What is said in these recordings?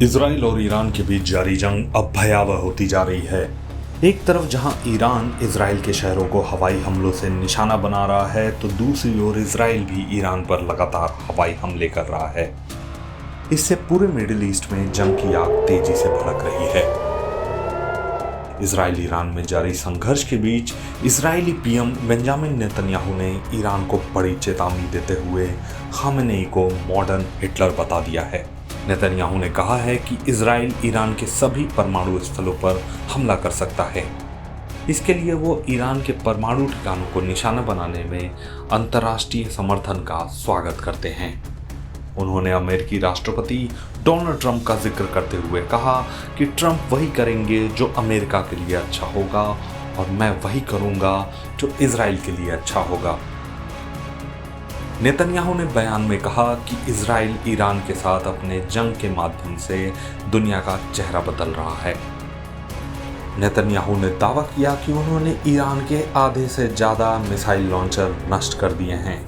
Israel और Iran के बीच जारी जंग अब भयावह होती जा रही है। एक तरफ जहां ईरान इजराइल के शहरों को हवाई हमलों से निशाना बना रहा है, तो दूसरी ओर इजराइल भी ईरान पर लगातार हवाई हमले कर रहा है। इससे पूरे मिडिल ईस्ट में जंग की आग तेजी से भड़क रही है। इजराइल ईरान में जारी संघर्ष के बीच इजरायली पीएम बेंजामिन नेतन्याहू ने ईरान को बड़ी चेतावनी देते हुए खामेनेई को मॉडर्न हिटलर बता दिया है। नेतन्याहू ने कहा है कि इजराइल ईरान के सभी परमाणु स्थलों पर हमला कर सकता है। इसके लिए वो ईरान के परमाणु ठिकानों को निशाना बनाने में अंतर्राष्ट्रीय समर्थन का स्वागत करते हैं। उन्होंने अमेरिकी राष्ट्रपति डोनाल्ड ट्रंप का जिक्र करते हुए कहा कि ट्रंप वही करेंगे जो अमेरिका के लिए अच्छा होगा और मैं वही करूंगा जो इजराइल के लिए अच्छा होगा। नेतन्याहू ने बयान में कहा कि इजराइल ईरान के साथ अपने जंग के माध्यम से दुनिया का चेहरा बदल रहा है। नेतन्याहू ने दावा किया कि उन्होंने ईरान के आधे से ज्यादा मिसाइल लॉन्चर नष्ट कर दिए हैं।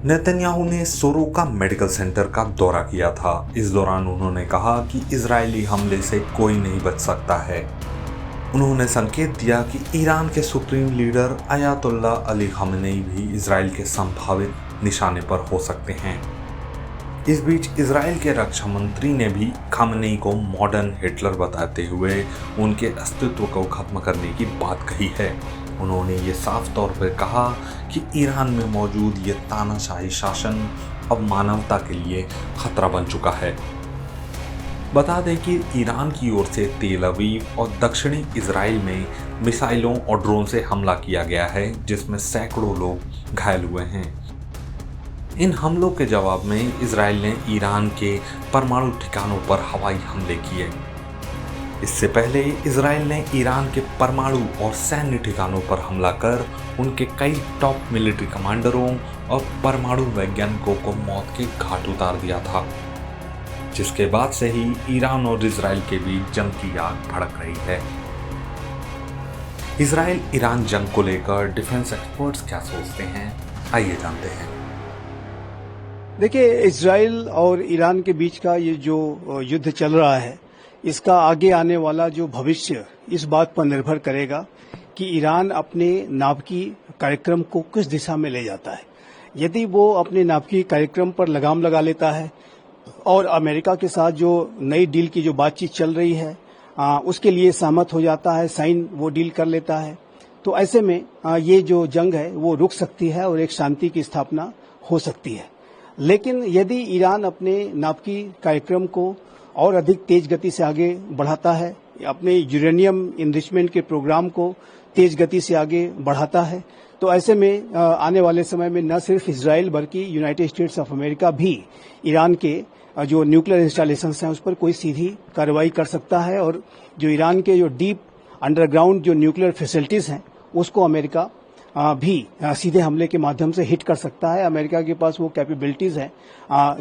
नेतन्याहू ने सोरोका मेडिकल सेंटर का दौरा किया था। इस दौरान उन्होंने कहा कि इजरायली हमले से कोई नहीं बच सकता है। उन्होंने संकेत दिया कि ईरान के supreme leader Ayatollah Ali Khamenei भी इजराइल के संभावित निशाने पर हो सकते हैं। इस बीच इजराइल के रक्षा मंत्री ने भी खामेनेई को मॉडर्न हिटलर बताते हुए उनके अस्तित्व को खत्म करने की बात कही है। उन्होंने ये साफ तौर पर कहा कि ईरान में मौजूद ये तानाशाही शासन अब मानवता के लिए खतरा बन चुका है। बता दें कि ईरान की ओर से तेल अवीव और दक्षिणी इजराइल में मिसाइलों और ड्रोन से हमला किया गया है, जिसमें सैकड़ों लोग घायल हुए हैं। इन हमलों के जवाब में इजराइल ने ईरान के परमाणु ठिकानों पर हवाई हमले किए। इससे पहले इजराइल ने ईरान के परमाणु और सैन्य ठिकानों पर हमला कर उनके कई टॉप मिलिट्री कमांडरों और परमाणु वैज्ञानिकों को मौत के घाट उतार दिया था, जिसके बाद से ही ईरान और इजराइल के बीच जंग की आग भड़क रही है। इजराइल ईरान जंग को लेकर डिफेंस एक्सपर्ट्स क्या सोचते हैं, आइए जानते हैं। देखिए, इजराइल और ईरान के बीच का ये जो युद्ध चल रहा है, इसका आगे आने वाला जो भविष्य इस बात पर निर्भर करेगा कि ईरान अपने नाभिकी कार्यक्रम को किस दिशा में ले जाता है। यदि वो अपने नाभिकी कार्यक्रम पर लगाम लगा लेता है और अमेरिका के साथ जो नई डील की जो बातचीत चल रही है उसके लिए सहमत हो जाता है, साइन वो डील कर लेता है, तो ऐसे में ये जो जंग है वो रुक सकती है और एक शांति की स्थापना हो सकती है। लेकिन यदि ईरान अपने नाभिकी कार्यक्रम को और अधिक तेज गति से आगे बढ़ाता है, अपने यूरेनियम इनरिचमेंट के प्रोग्राम को तेज गति से आगे बढ़ाता है, तो ऐसे में आने वाले समय में न सिर्फ इजराइल बल्कि यूनाइटेड स्टेट्स ऑफ अमेरिका भी ईरान के जो न्यूक्लियर इंस्टॉलेशंस हैं उस पर कोई सीधी कार्रवाई कर सकता है और जो ईरान के जो डीप अंडरग्राउंड जो न्यूक्लियर फैसिलिटीज हैं उसको अमेरिका भी सीधे हमले के माध्यम से हिट कर सकता है। अमेरिका के पास वो कैपेबिलिटीज हैं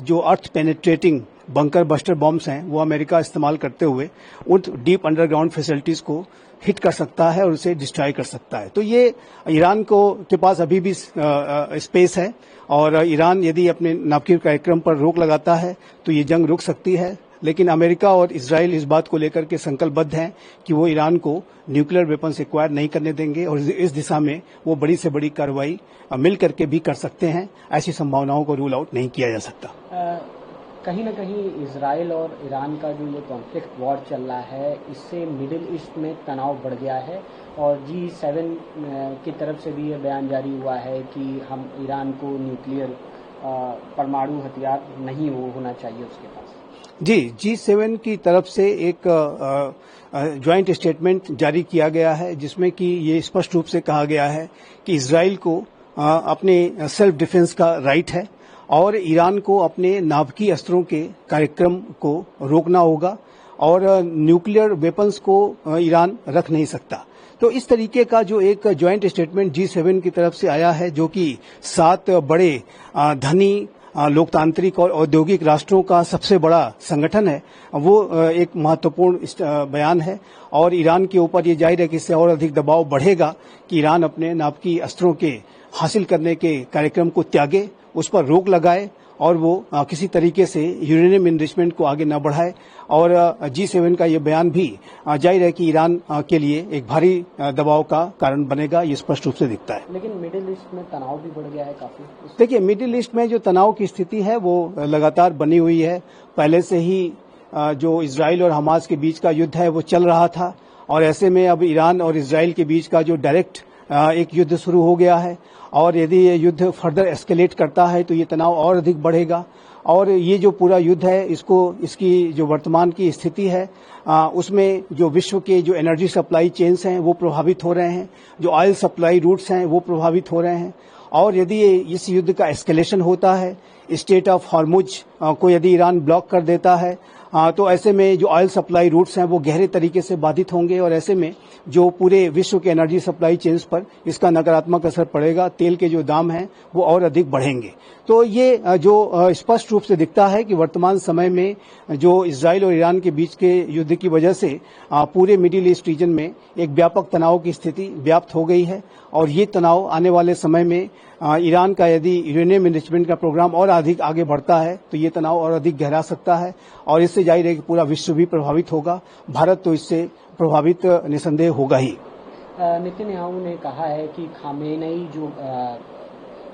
जो अर्थ पेनिट्रेटिंग बंकर बस्टर बॉम्ब्स हैं, वो अमेरिका इस्तेमाल करते हुए उन डीप अंडरग्राउंड फैसिलिटीज को हिट कर सकता है और उसे डिस्ट्रॉय कर सकता है। तो ये ईरान के पास अभी भी स्पेस है और ईरान यदि अपने नाभिकीय कार्यक्रम पर रोक लगाता है तो ये जंग रुक सकती है। लेकिन अमेरिका और इजराइल इस बात को लेकर के संकल्पबद्ध हैं कि वो ईरान को न्यूक्लियर वेपन्स एक्वायर नहीं करने देंगे और इस दिशा में वो बड़ी से बड़ी कार्रवाई मिल करके भी कर सकते हैं। ऐसी संभावनाओं को रूल आउट नहीं किया जा सकता। कहीं न कहीं इजराइल और ईरान का जो ये कॉन्फ्लिक्ट वॉर चल रहा है, इससे मिडिल ईस्ट में तनाव बढ़ गया है और G7 की तरफ से भी ये बयान जारी हुआ है कि हम ईरान को न्यूक्लियर परमाणु हथियार नहीं होना चाहिए उसके पास। जी, G7 की तरफ से एक ज्वाइंट स्टेटमेंट जारी किया गया है जिसमें कि ये स्पष्ट रूप से कहा गया है कि इजराइल को अपने सेल्फ डिफेंस का राइट है और ईरान को अपने नाभिकीय अस्त्रों के कार्यक्रम को रोकना होगा और न्यूक्लियर वेपन्स को ईरान रख नहीं सकता। तो इस तरीके का जो एक ज्वाइंट स्टेटमेंट G7 की तरफ से आया है, जो कि 7 बड़े धनी लोकतांत्रिक और औद्योगिक राष्ट्रों का सबसे बड़ा संगठन है, वो एक महत्वपूर्ण बयान है और ईरान के ऊपर ये जाहिर है कि इससे और अधिक दबाव बढ़ेगा कि ईरान अपने नाभिकीय अस्त्रों के हासिल करने के कार्यक्रम को त्यागे, उस पर रोक लगाए और वो किसी तरीके से यूरेनियम इनरिचमेंट को आगे न बढ़ाए। और G7 का ये बयान भी जाहिर है कि ईरान के लिए एक भारी दबाव का कारण बनेगा, ये स्पष्ट रूप से दिखता है। लेकिन मिडिल ईस्ट में तनाव भी बढ़ गया है काफी। देखिए, मिडिल ईस्ट में जो तनाव की स्थिति है वो लगातार बनी हुई है। पहले से ही जो इजराइल और हमास के बीच का युद्ध है वो चल रहा था, और ऐसे में अब ईरान और इजराइल के बीच का जो डायरेक्ट एक युद्ध शुरू हो गया है, और यदि ये युद्ध फर्दर एस्केलेट करता है तो ये तनाव और अधिक बढ़ेगा। और ये जो पूरा युद्ध है इसकी जो वर्तमान की स्थिति है उसमें जो विश्व के जो एनर्जी सप्लाई चेन्स हैं वो प्रभावित हो रहे हैं, जो ऑयल सप्लाई रूट्स हैं वो प्रभावित हो रहे हैं। और यदि इस युद्ध का एस्केलेशन होता है, स्टेट ऑफ हॉर्मुज को यदि ईरान ब्लॉक कर देता है तो ऐसे में जो ऑयल सप्लाई रूट्स हैं वो गहरे तरीके से बाधित होंगे, और ऐसे में जो पूरे विश्व के एनर्जी सप्लाई चेन्स पर इसका नकारात्मक असर पड़ेगा। तेल के जो दाम हैं वो और अधिक बढ़ेंगे। तो ये जो स्पष्ट रूप से दिखता है कि वर्तमान समय में जो इजराइल और ईरान के बीच के युद्ध की वजह से पूरे मिडिल ईस्ट रीजन में एक व्यापक तनाव की स्थिति व्याप्त हो गई है, और ये तनाव आने वाले समय में ईरान का यदि यूरेनियम इनरिचमेंट का प्रोग्राम और अधिक आगे बढ़ता है तो ये तनाव और अधिक गहरा सकता है, और इससे जाहिर है कि पूरा विश्व भी प्रभावित होगा। भारत तो इससे प्रभावित निसंदेह होगा ही। नेतन्याहू ने कहा है कि खामेनेई जो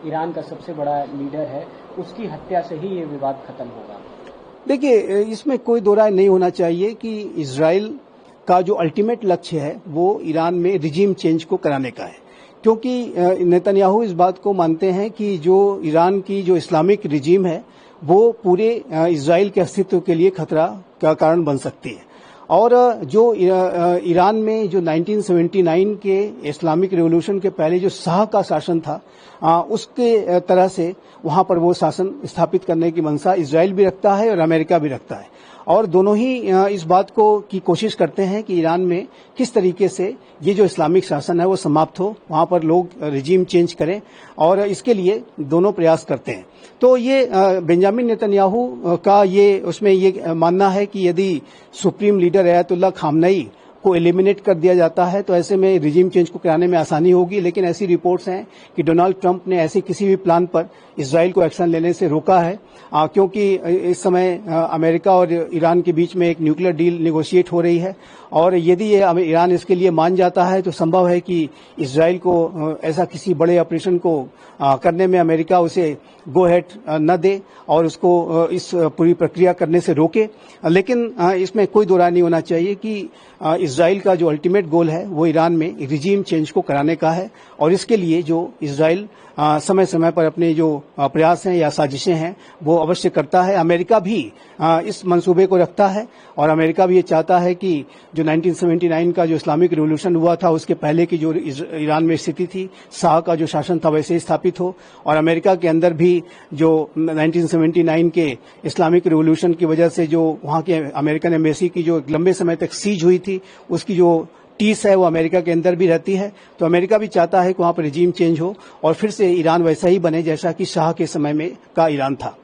ईरान का सबसे बड़ा लीडर है उसकी हत्या से ही ये विवाद खत्म होगा। देखिए, इसमें कोई दो राय नहीं होना चाहिए कि इजराइल का जो अल्टीमेट लक्ष्य है वो ईरान में रिजीम चेंज को कराने का है, क्योंकि नेतन्याहू इस बात को मानते हैं कि जो ईरान की जो इस्लामिक रिजीम है वो पूरे इजराइल के अस्तित्व के लिए खतरा का कारण बन सकती है। और जो ईरान में जो 1979 के इस्लामिक रिवॉल्यूशन के पहले जो शाह का शासन था उसके तरह से वहां पर वो शासन स्थापित करने की मंशा इजराइल भी रखता है और अमेरिका भी रखता है, और दोनों ही इस बात को की कोशिश करते हैं कि ईरान में किस तरीके से ये जो इस्लामिक शासन है वो समाप्त हो, वहां पर लोग रिजीम चेंज करें, और इसके लिए दोनों प्रयास करते हैं। तो ये बेंजामिन नेतन्याहू का ये उसमें ये मानना है कि यदि सुप्रीम लीडर अयतुल्लाह खामनेई को एलिमिनेट कर दिया जाता है तो ऐसे में रिजीम चेंज को कराने में आसानी होगी। लेकिन ऐसी रिपोर्ट्स हैं कि डोनाल्ड ट्रंप ने ऐसे किसी भी प्लान पर इजराइल को एक्शन लेने से रोका है, क्योंकि इस समय अमेरिका और ईरान के बीच में एक न्यूक्लियर डील नेगोशिएट हो रही है, और यदि ये ईरान इसके लिए मान जाता है तो संभव है कि इजराइल को ऐसा किसी बड़े ऑपरेशन को करने में अमेरिका उसे गो हेड न दे और उसको इस पूरी प्रक्रिया करने से रोके। लेकिन इसमें कोई दो राय नहीं होना चाहिए कि इजराइल का जो अल्टीमेट गोल है वो ईरान में रिजीम चेंज को कराने का है, और इसके लिए जो इजराइल समय समय पर अपने जो प्रयास हैं या साजिशें हैं वो अवश्य करता है। अमेरिका भी इस मंसूबे को रखता है, और अमेरिका भी ये चाहता है कि जो 1979 का जो इस्लामिक रिवॉल्यूशन हुआ था उसके पहले की जो ईरान में स्थिति थी, शाह का जो शासन था वैसे ही स्थापित हो, और अमेरिका के अंदर भी जो 1979 के इस्लामिक रिवॉल्यूशन की वजह से जो वहां के अमेरिकन एम्बेसी की जो लंबे समय तक सीज हुई थी उसकी जो टीस है वो अमेरिका के अंदर भी रहती है। तो अमेरिका भी चाहता है कि वहां पर रिजीम चेंज हो और फिर से ईरान वैसा ही बने जैसा कि शाह के समय में का ईरान था।